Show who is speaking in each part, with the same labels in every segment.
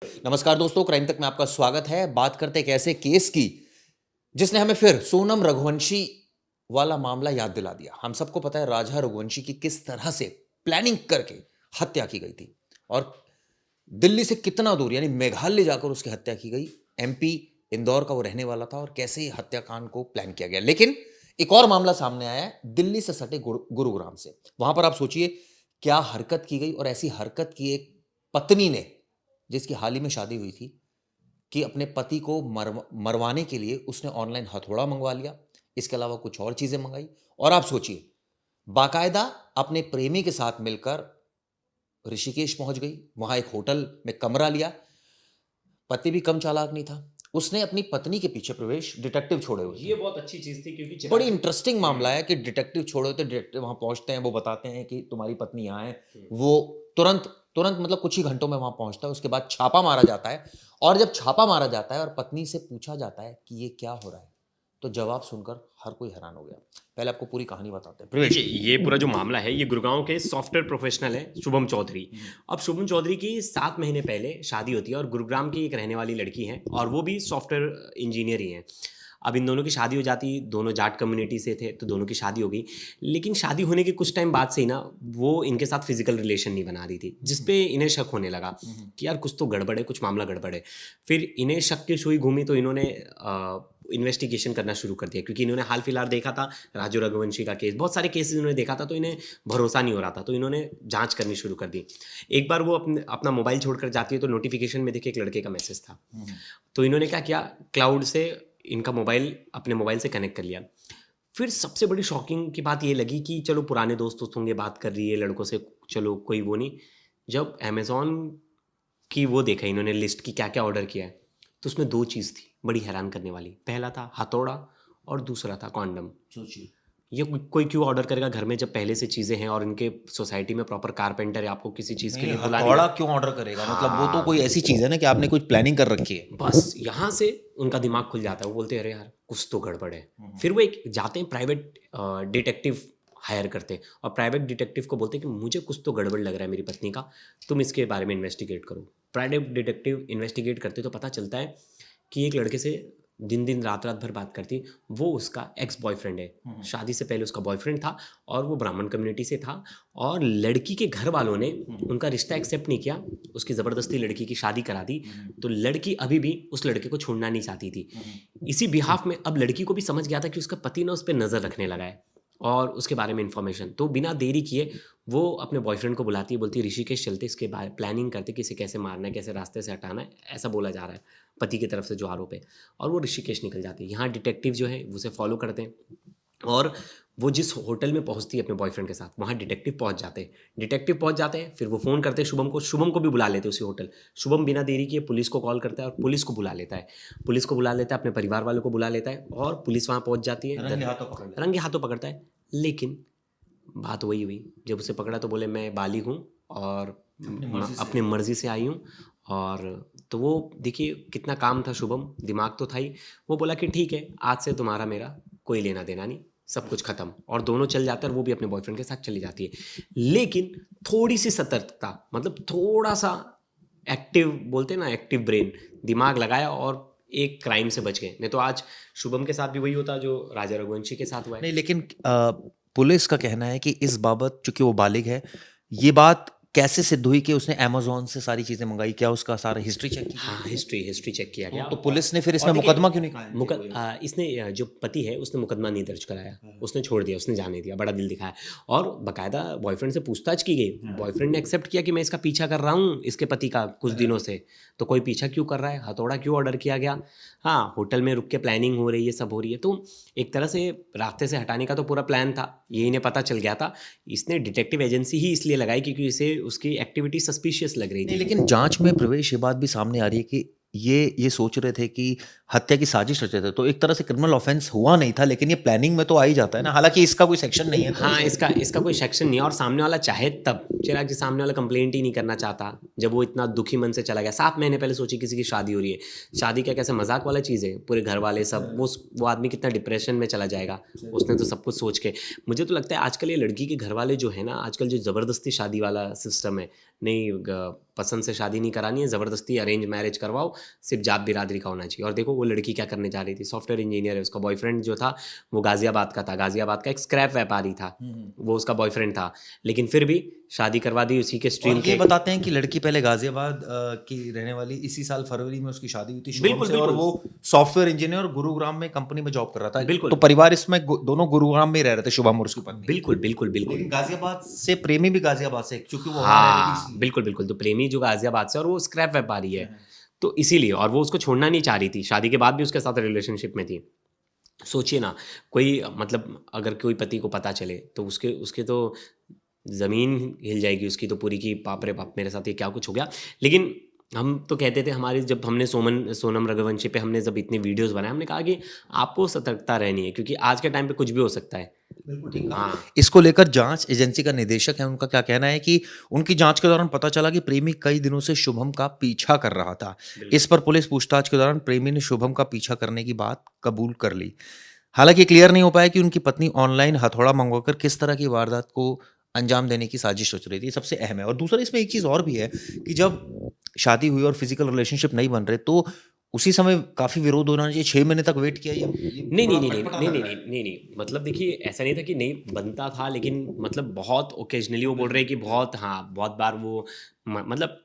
Speaker 1: नमस्कार दोस्तों, क्राइम तक में आपका स्वागत है। बात करते हैं एक ऐसे केस की जिसने हमें फिर सोनम रघुवंशी वाला मामला याद दिला दिया। हम सबको पता है राजा रघुवंशी की किस तरह से प्लानिंग करके हत्या की गई थी और दिल्ली से कितना दूर यानी मेघालय जाकर उसकी हत्या की गई। एमपी इंदौर का वो रहने वाला था और कैसे ही हत्याकांड को प्लान किया गया। लेकिन एक और मामला सामने आया है दिल्ली से सटे गुरुग्राम से। वहां पर आप सोचिए क्या हरकत की गई और ऐसी हरकत की एक पत्नी ने, जिसकी हाल ही में शादी हुई थी, कि अपने पति को मरवाने के लिए उसने ऑनलाइन हथौड़ा मंगवा लिया। इसके अलावा कुछ और चीजें मंगाई और आप सोचिए बाकायदा अपने प्रेमी के साथ मिलकर ऋषिकेश पहुंच गई। वहां एक होटल में कमरा लिया। पति भी कम चालाक नहीं था, उसने अपनी पत्नी के पीछे प्रवेश डिटेक्टिव छोड़े हुए
Speaker 2: ये
Speaker 1: थे।
Speaker 2: बहुत अच्छी चीज थी क्योंकि
Speaker 1: बड़ी इंटरेस्टिंग मामला है कि डिटेक्टिव छोड़े हुए थे। डिटेक्टिव वहां पहुंचते हैं, वो बताते हैं कि तुम्हारी पत्नी यहाँ है। वो तुरंत तुरंत मतलब कुछ ही घंटों में वहां पहुंचता है। उसके बाद छापा मारा जाता है और जब छापा मारा जाता है और पत्नी से पूछा जाता है कि ये क्या हो रहा है, तो जवाब सुनकर हर कोई हैरान हो गया। पहले आपको पूरी कहानी बताते हैं। प्रवेश,
Speaker 2: ये पूरा जो मामला है ये गुड़गांव के सॉफ्टवेयर प्रोफेशनल है शुभम चौधरी। अब शुभम चौधरी की 7 महीने पहले शादी होती है और गुरुग्राम की एक रहने वाली लड़की है और वो भी सॉफ्टवेयर इंजीनियर ही है। अब इन दोनों की शादी हो जाती, दोनों जाट कम्युनिटी से थे तो दोनों की शादी हो गई। लेकिन शादी होने के कुछ टाइम बाद से ही ना वो इनके साथ फिजिकल रिलेशन नहीं बना रही थी, जिसपे इन्हें शक होने लगा कि यार कुछ तो गड़बड़ है, कुछ मामला गड़बड़ है। फिर इन्हें शक की सुई घूमी तो इन्होंने इन्वेस्टिगेशन करना शुरू कर दिया क्योंकि इन्होंने हाल फिलहाल देखा था राजू रघुवंशी का केस, बहुत सारे केसेस इन्होंने देखा था तो इन्हें भरोसा नहीं हो रहा था, तो इन्होंने जांच करनी शुरू कर दी। एक बार वो अपना मोबाइल छोड़कर जाती है तो नोटिफिकेशन में देखे एक लड़के का मैसेज था। तो इन्होंने क्या किया, क्लाउड से इनका मोबाइल अपने मोबाइल से कनेक्ट कर लिया। फिर सबसे बड़ी शॉकिंग की बात ये लगी कि चलो पुराने दोस्त होंगे, बात कर रही है लड़कों से, चलो कोई वो नहीं। जब अमेज़ॉन की वो देखा इन्होंने लिस्ट की क्या क्या ऑर्डर किया है, तो उसमें 2 चीज़ थी बड़ी हैरान करने वाली। पहला था हथौड़ा और दूसरा था कॉन्डम।
Speaker 1: सोचिए
Speaker 2: ये कोई क्यों ऑर्डर करेगा घर में जब पहले से चीज़ें हैं और इनके सोसाइटी में प्रॉपर कारपेंटर है, आपको किसी चीज़ के
Speaker 1: नहीं,
Speaker 2: लिए बुला नहीं।
Speaker 1: हथौड़ा क्यों ऑर्डर करेगा? मतलब वो तो
Speaker 2: हाँ,
Speaker 1: कोई ऐसी चीज है ना कि आपने कुछ प्लानिंग कर रखी है।
Speaker 2: बस यहाँ से उनका दिमाग खुल जाता है। वो बोलते हैं अरे यार कुछ तो गड़बड़ है। फिर वो एक जाते हैं प्राइवेट डिटेक्टिव हायर करते हैं और प्राइवेट डिटेक्टिव को बोलते हैं कि मुझे कुछ तो गड़बड़ लग रहा है मेरी पत्नी का, तुम इसके बारे में इन्वेस्टिगेट करो। प्राइवेट डिटेक्टिव इन्वेस्टिगेट करते तो पता चलता है कि एक लड़के से दिन दिन रात रात भर बात करती, वो उसका एक्स बॉयफ्रेंड है। शादी से पहले उसका बॉयफ्रेंड था और वो ब्राह्मण कम्युनिटी से था और लड़की के घर वालों ने उनका रिश्ता एक्सेप्ट नहीं किया, उसकी ज़बरदस्ती लड़की की शादी करा दी। तो लड़की अभी भी उस लड़के को छोड़ना नहीं चाहती थी। इसी बिहाफ में अब लड़की को भी समझ गया था कि उसका पति ना उस पर नज़र रखने लगा है और उसके बारे में इंफॉर्मेशन, तो बिना देरी किए वो अपने बॉयफ्रेंड को बुलाती है, बोलती है ऋषिकेश चलते, इसके बारे प्लानिंग करते कि इसे कैसे मारना है, कैसे रास्ते से हटाना है, ऐसा बोला जा रहा है पति की तरफ से जो आरोप है। और वो ऋषिकेश निकल जाती है। यहाँ डिटेक्टिव जो है उसे फॉलो करते हैं और वो जिस होटल में पहुंचती है अपने बॉयफ्रेंड के साथ, वहाँ डिटेक्टिव पहुंच जाते हैं। फिर वो फ़ोन करते हैं शुभम को भी बुला लेते हैं उसी होटल। शुभम बिना देरी किए पुलिस को कॉल करता है और पुलिस को बुला लेता है, अपने परिवार वालों को बुला लेता है और पुलिस वहाँ पहुँच जाती है, रंगे हाथों पकड़ता है। लेकिन बात वही हुई, जब उसे पकड़ा तो बोले मैं बालिग हूँ और अपनी मर्जी से आई हूँ। और तो वो देखिए कितना काम था, शुभम दिमाग तो था ही। वो बोला कि ठीक है, आज से तुम्हारा मेरा कोई लेना देना नहीं, सब कुछ खत्म। और दोनों चल जाते हैं और वो भी अपने बॉयफ्रेंड के साथ चली जाती है। लेकिन थोड़ी सी सतर्कता, मतलब थोड़ा सा एक्टिव बोलते हैं ना, एक्टिव ब्रेन, दिमाग लगाया और एक क्राइम से बच गए। नहीं तो आज शुभम के साथ भी वही होता जो राजा रघुवंशी के साथ हुआ है।
Speaker 1: नहीं, लेकिन पुलिस का कहना है कि इस बाबत चूंकि वो बालिग है, ये बात कैसे सिद्ध हुई कि उसने अमेज़न से सारी चीजें मंगाई? क्या उसका सारा हिस्ट्री चेक की?
Speaker 2: हाँ, हिस्ट्री चेक किया गया।
Speaker 1: तो पुलिस ने फिर
Speaker 2: और
Speaker 1: इसमें
Speaker 2: देखिए,
Speaker 1: मुकदमा क्यों नहीं कायम
Speaker 2: इसने जो पति है उसने मुकदमा नहीं दर्ज कराया, उसने छोड़ दिया, उसने जाने दिया, बड़ा दिल दिखाया। और बाकायदा बॉयफ्रेंड से पूछताछ की गई। बॉयफ्रेंड ने एक्सेप्ट किया कि मैं इसका पीछा कर रहा हूँ इसके पति का कुछ दिनों से, तो कोई पीछा क्यों कर रहा है, हथौड़ा क्यों ऑर्डर किया गया, हाँ होटल में रुक के प्लानिंग हो रही है, सब हो रही है। तो एक तरह से रास्ते से हटाने का तो पूरा प्लान था, ये इन्हें पता चल गया था। इसने डिटेक्टिव एजेंसी ही इसलिए लगाई क्योंकि इसे उसकी एक्टिविटी सस्पिशियस लग रही
Speaker 1: नहीं,
Speaker 2: थी।
Speaker 1: लेकिन जांच में प्रवेश ये बात भी सामने आ रही है कि ये सोच रहे थे कि हत्या की साजिश रचे थे, तो एक तरह से क्रिमिनल ऑफेंस हुआ नहीं था, लेकिन ये प्लानिंग में तो आ ही जाता है ना। हालांकि इसका कोई सेक्शन नहीं है तो
Speaker 2: हाँ, इसका कोई सेक्शन नहीं है और सामने वाला चाहे तब चिराग जी, सामने वाला कंप्लेंट ही नहीं करना चाहता। जब वो इतना दुखी मन से चला गया, 7 महीने पहले सोची किसी की शादी हो रही है, शादी क्या कैसे मजाक वाला चीज़ है, पूरे घर वाले सब, वो आदमी कितना डिप्रेशन में चला जाएगा। उसने तो सब कुछ सोच के, मुझे तो लगता है आजकल ये लड़की के घर वाले जो है ना, आजकल जो ज़बरदस्ती शादी वाला सिस्टम है, नहीं पसंद से शादी नहीं करानी है, ज़बरदस्ती अरेंज मैरिज करवाओ, सिर्फ जात बिरादरी का होना चाहिए। और देखो वो लड़की क्या करने जा रही थी, सॉफ्टवेयर इंजीनियर है, उसका बॉयफ्रेंड जो था वो गाजियाबाद का था, गाजियाबाद का एक स्क्रैप व्यापारी था, वो उसका बॉयफ्रेंड था, लेकिन फिर भी शादी करवा दी उसी के स्ट्रीम
Speaker 3: और ये
Speaker 2: के।
Speaker 3: बताते हैं कि लड़की पहले गाजियाबाद की रहने वाली, इसी साल फरवरी में उसकी शादी हुई थी शुभम
Speaker 2: बिल्कुल,
Speaker 3: से, और
Speaker 2: बिल्कुल।
Speaker 3: वो सॉफ्टवेयर इंजीनियर और गुरुग्राम में कंपनी में जॉब कर रहा था।
Speaker 2: बिल्कुल।
Speaker 3: तो परिवार इसमें दोनों गुरुग्राम में ही रह रहे थे, शुभम और उसकी पत्नी।
Speaker 2: बिल्कुल बिल्कुल बिल्कुल।
Speaker 3: लेकिन गाजियाबाद से प्रेमी भी गाजियाबाद से, क्योंकि वो वहाँ रह रही थी
Speaker 2: हाँ
Speaker 3: इसलिए।
Speaker 2: बिल्कुल बिल्कुल, तो प्रेमी जो गाजियाबाद से और वो स्क्रैप व्यापारी है, तो इसीलिए, और वो उसको छोड़ना नहीं चाह रही थी, शादी के बाद भी उसके साथ रिलेशनशिप में थी। सोचिए ना, कोई मतलब अगर कोई पति को पता चले तो उसके उसके तो ज़मीन हिल जाएगी उसकी तो पूरी, की बाप रे बाप मेरे साथ ये क्या कुछ हो गया। लेकिन हम तो कहते थे, हमारी जब हमने सोनम रघुवंशी पे हमने जब इतने वीडियोस बनाए, हमने कहा कि आपको सतर्कता रहनी है, क्योंकि आज के टाइम पे कुछ भी हो सकता है।
Speaker 3: बिल्कुल ठीक है।
Speaker 2: हाँ
Speaker 3: इसको लेकर जांच एजेंसी का निदेशक है, उनका क्या कहना है कि उनकी जांच के दौरान पता चला कि प्रेमी कई दिनों से शुभम का पीछा कर रहा था। इस पर पुलिस पूछताछ के दौरान प्रेमी ने शुभम का पीछा करने की बात कबूल कर ली। हालांकि क्लियर नहीं हो पाया कि उनकी पत्नी ऑनलाइन हथौड़ा मंगवाकर किस तरह की वारदात को अंजाम देने की साजिश रच रही थी, सबसे अहम है। और दूसरा इसमें एक चीज़ और भी है कि जब शादी हुई और फिजिकल रिलेशनशिप नहीं बन रहे, तो उसी समय काफ़ी विरोध होना चाहिए। 6 महीने तक वेट किया, ये
Speaker 2: नहीं नहीं
Speaker 3: थोड़ा
Speaker 2: नहीं नहीं
Speaker 3: अटपटा
Speaker 2: नहीं
Speaker 3: लग
Speaker 2: नहीं
Speaker 3: रहा है।
Speaker 2: नहीं नहीं नहीं, मतलब देखिए ऐसा नहीं था कि नहीं बनता था, लेकिन मतलब बहुत ओकेजनली वो बोल रहे हैं कि बहुत, हाँ बहुत बार वो मतलब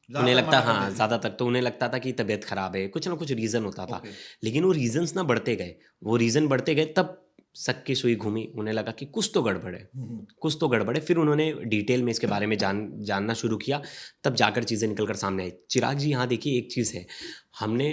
Speaker 2: उन्हें
Speaker 3: ज़्यादातर
Speaker 2: लगता,
Speaker 3: मना कर
Speaker 2: हाँ
Speaker 3: देते हैं।
Speaker 2: ज़्यादातर तो उन्हें लगता था कि तबीयत खराब है, कुछ ना कुछ रीज़न होता था।
Speaker 3: ओके।
Speaker 2: लेकिन वो रीजंस ना बढ़ते गए, वो रीज़न बढ़ते गए, तब शक की सुई घूमी, उन्हें लगा कि कुछ तो गड़बड़ है, कुछ तो गड़बड़ है। फिर उन्होंने डिटेल में इसके बारे में जानना शुरू किया, तब जाकर चीज़ें निकल कर सामने आई। चिराग जी यहाँ देखिए एक चीज़ है, हमने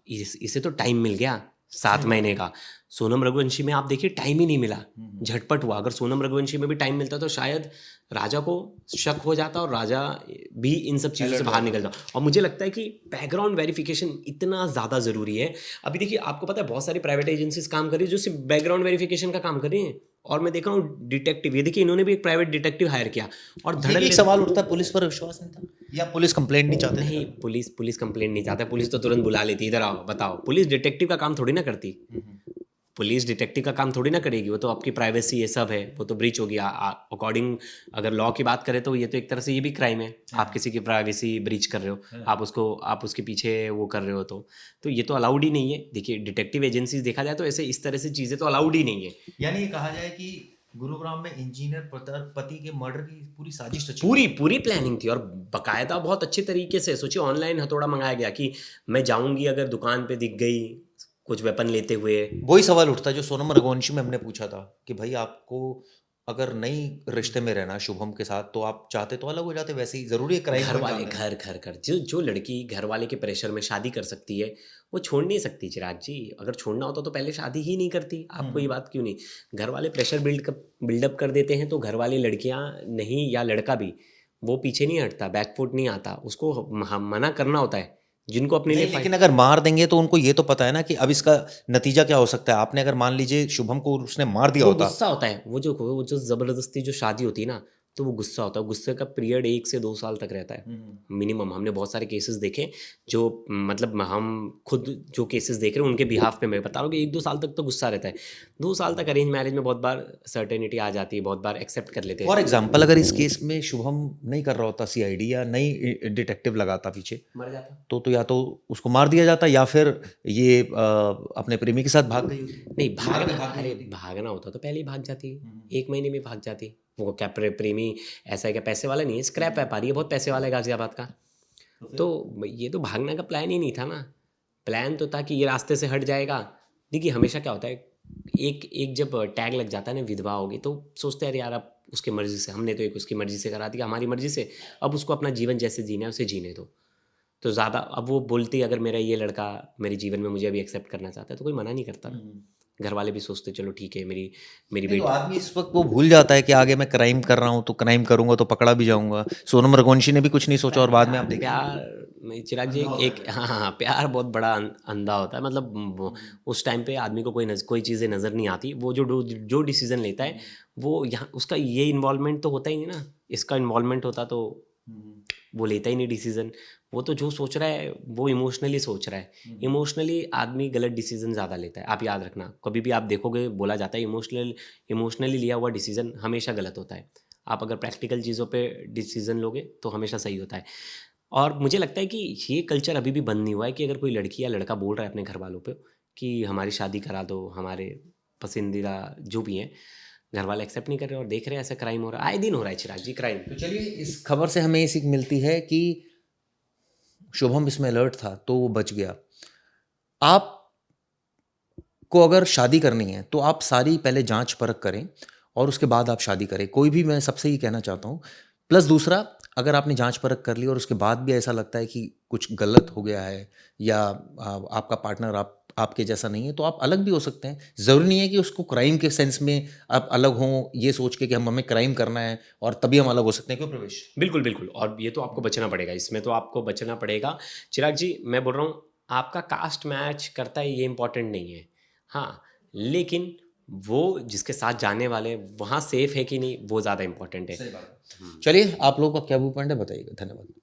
Speaker 2: इसे तो टाइम मिल गया 7 महीने का, सोनम रघुवंशी में आप देखिए टाइम ही नहीं मिला, झटपट हुआ। अगर सोनम रघुवंशी में भी टाइम मिलता तो शायद राजा को शक हो जाता और राजा भी इन सब चीज़ों से बाहर निकल जाता। और मुझे लगता है कि बैकग्राउंड वेरिफिकेशन इतना ज़्यादा ज़रूरी है। अभी देखिए आपको पता है बहुत सारी प्राइवेट एजेंसीज काम कर रही है जो सिर्फ बैकग्राउंड वेरिफिकेशन का काम कर रही हैं। और मैं देख रहा हूँ डिटेक्टिव, ये देखिए इन्होंने भी एक प्राइवेट डिटेक्टिव हायर किया और
Speaker 3: ये
Speaker 2: धड़ल्ले
Speaker 3: एक सवाल उठता है, पुलिस पर विश्वास नहीं था या पुलिस कंप्लेंट नहीं चाहते थे
Speaker 2: नहीं,
Speaker 3: करना?
Speaker 2: पुलिस कंप्लेंट नहीं चाहता, पुलिस तो तुरंत बुला लेती, इधर आओ बताओ। पुलिस डिटेक्टिव का काम थोड़ी ना करती, पुलिस डिटेक्टिव का काम थोड़ी ना करेगी, वो तो आपकी प्राइवेसी ये सब है, वो तो ब्रीच होगी अकॉर्डिंग। अगर लॉ की बात करें तो ये तो एक तरह से ये भी क्राइम है, आप किसी की प्राइवेसी ब्रीच कर रहे हो, आप उसके पीछे वो कर रहे हो, तो ये तो अलाउड ही नहीं है। देखिए डिटेक्टिव एजेंसीज देखा जाए तो ऐसे इस तरह से चीज़ें तो अलाउड ही नहीं है।
Speaker 3: यानी ये कहा जाए कि गुरुग्राम में इंजीनियर पति के मर्डर की पूरी साजिश रची
Speaker 2: पूरी पूरी प्लानिंग थी और बकायदा बहुत अच्छे तरीके से। सोचिए ऑनलाइन हथौड़ा मंगाया गया कि मैं जाऊंगी, अगर दुकान पे दिख गई कुछ वेपन लेते हुए।
Speaker 3: वही सवाल उठता है जो सोनम रघुवंशी में हमने पूछा था कि भाई आपको अगर नई रिश्ते में रहना शुभम के साथ, तो आप चाहते तो अलग हो जाते, वैसे ही जरूरी है क्राइम
Speaker 2: घर
Speaker 3: को
Speaker 2: वाले
Speaker 3: अंजाम देना?
Speaker 2: घर जो लड़की घर वाले के प्रेशर में शादी कर सकती है वो छोड़ नहीं सकती चिराग जी। अगर छोड़ना होता तो पहले शादी ही नहीं करती। आपको ये बात क्यों नहीं, घर वाले प्रेशर बिल्डअप कर देते हैं तो घर वाली लड़कियां नहीं या लड़का भी वो पीछे नहीं हटता, बैकफुट नहीं आता, उसको मना करना होता है जिनको अपने लिए
Speaker 3: नहीं, लेकिन अगर मार देंगे तो उनको ये तो पता है ना कि अब इसका नतीजा क्या हो सकता है। आपने अगर मान लीजिए शुभम को उसने मार दिया
Speaker 2: वो
Speaker 3: होता,
Speaker 2: गुस्सा होता है, वो जो जबरदस्ती जो शादी होती है ना, तो वो गुस्सा होता है। गुस्से का पीरियड 1 से 2 साल तक रहता है मिनिमम। हमने बहुत सारे केसेस देखे जो मतलब हम खुद जो केसेस देख रहे हैं उनके बिहाफ पे मैं बता रहा हूँ कि 1-2 साल तक तो गुस्सा रहता है। 2 साल तक अरेंज मैरिज में बहुत बार सर्टेनिटी आ जाती है, बहुत बार एक्सेप्ट कर लेते हैं।
Speaker 3: फॉर एग्जाम्पल अगर इस केस में शुभम नहीं कर रहा होता सीआईडी या नई डिटेक्टिव लगाता पीछे,
Speaker 2: मर जाता
Speaker 3: तो या तो उसको मार दिया जाता या फिर ये अपने प्रेमी के साथ भाग गई होती।
Speaker 2: नहीं,
Speaker 3: मार के
Speaker 2: भागना,
Speaker 3: भाग गई
Speaker 2: अरे
Speaker 3: होती।
Speaker 2: भागना होता तो पहले ही भाग जाती, 1 महीने में भाग जाती। वो क्या प्रेमी ऐसा है क्या, पैसे वाला नहीं है, स्क्रैप व्यापारी है, बहुत पैसे वाला है गाजियाबाद का। तो ये तो भागने का प्लान ही नहीं था ना, प्लान तो था कि ये रास्ते से हट जाएगा। देखिए हमेशा क्या होता है, एक एक जब टैग लग जाता है ना विधवा होगी, तो सोचते हैं यार अब उसकी मर्जी से, हमने तो एक उसकी मर्जी से करा दिया, हमारी मर्जी से अब उसको अपना जीवन जैसे जीना है उसे जीने दो। तो ज़्यादा अब वो बोलती अगर मेरा ये लड़का मेरे जीवन में मुझे अभी एक्सेप्ट करना चाहता है तो कोई मना नहीं करता ना। घर वाले भी सोचते चलो ठीक है, मेरी
Speaker 3: नहीं तो
Speaker 2: बेटी।
Speaker 3: आदमी इस वक्त वो भूल जाता है कि आगे मैं क्राइम कर रहा हूँ, तो क्राइम करूंगा तो पकड़ा भी जाऊंगा। सोनम रघुवंशी ने भी कुछ नहीं सोचा और बाद में आप देखिए
Speaker 2: प्यार में चिराग जी एक हाँ प्यार बहुत बड़ा अंधा होता है। मतलब उस टाइम पे आदमी को कोई चीज़ें नज़र नहीं आती। वो जो डिसीजन लेता है वो यहाँ उसका ये इन्वॉल्वमेंट तो होता ही नहीं ना, इसका इन्वॉल्वमेंट होता तो वो लेता ही नहीं डिसीजन। वो तो जो सोच रहा है वो इमोशनली सोच रहा है। इमोशनली आदमी गलत डिसीजन ज़्यादा लेता है, आप याद रखना। कभी भी आप देखोगे बोला जाता है इमोशनली लिया हुआ डिसीजन हमेशा गलत होता है। आप अगर प्रैक्टिकल चीज़ों पे डिसीजन लोगे तो हमेशा सही होता है। और मुझे लगता है कि ये कल्चर अभी भी बंद नहीं हुआ है कि अगर कोई लड़की या लड़का बोल रहा है अपने घर वालों पे कि हमारी शादी करा दो, हमारे पसंदीदा जो भी हैं, घर वाले एक्सेप्ट नहीं कर रहे और देख रहे हैं ऐसा क्राइम हो रहा है, आए दिन हो रहा है चिराग जी क्राइम।
Speaker 1: तो चलिए, इस खबर से हमें ये सीख मिलती है कि शुभम इसमें अलर्ट था तो वो बच गया। आप को अगर शादी करनी है तो आप सारी पहले जांच परख करें और उसके बाद आप शादी करें। कोई भी, मैं सबसे ही कहना चाहता हूँ। प्लस दूसरा, अगर आपने जांच परख कर ली और उसके बाद भी ऐसा लगता है कि कुछ गलत हो गया है या आपका पार्टनर आपके जैसा नहीं है, तो आप अलग भी हो सकते हैं। ज़रूरी नहीं है कि उसको क्राइम के सेंस में आप अलग हों, ये सोच के कि हमें क्राइम करना है और तभी हम अलग हो सकते हैं। क्यों प्रवेश?
Speaker 2: बिल्कुल बिल्कुल, और ये तो आपको बचना पड़ेगा, इसमें तो आपको बचना पड़ेगा। चिराग जी मैं बोल रहा हूँ, आपका कास्ट मैच करता है ये इंपॉर्टेंट नहीं है, हाँ, लेकिन वो जिसके साथ जाने वाले वहाँ सेफ है कि नहीं वो ज़्यादा इंपॉर्टेंट है।
Speaker 1: सही बात है। चलिए, आप लोगों का क्या व्यू पॉइंट है बताइएगा। धन्यवाद।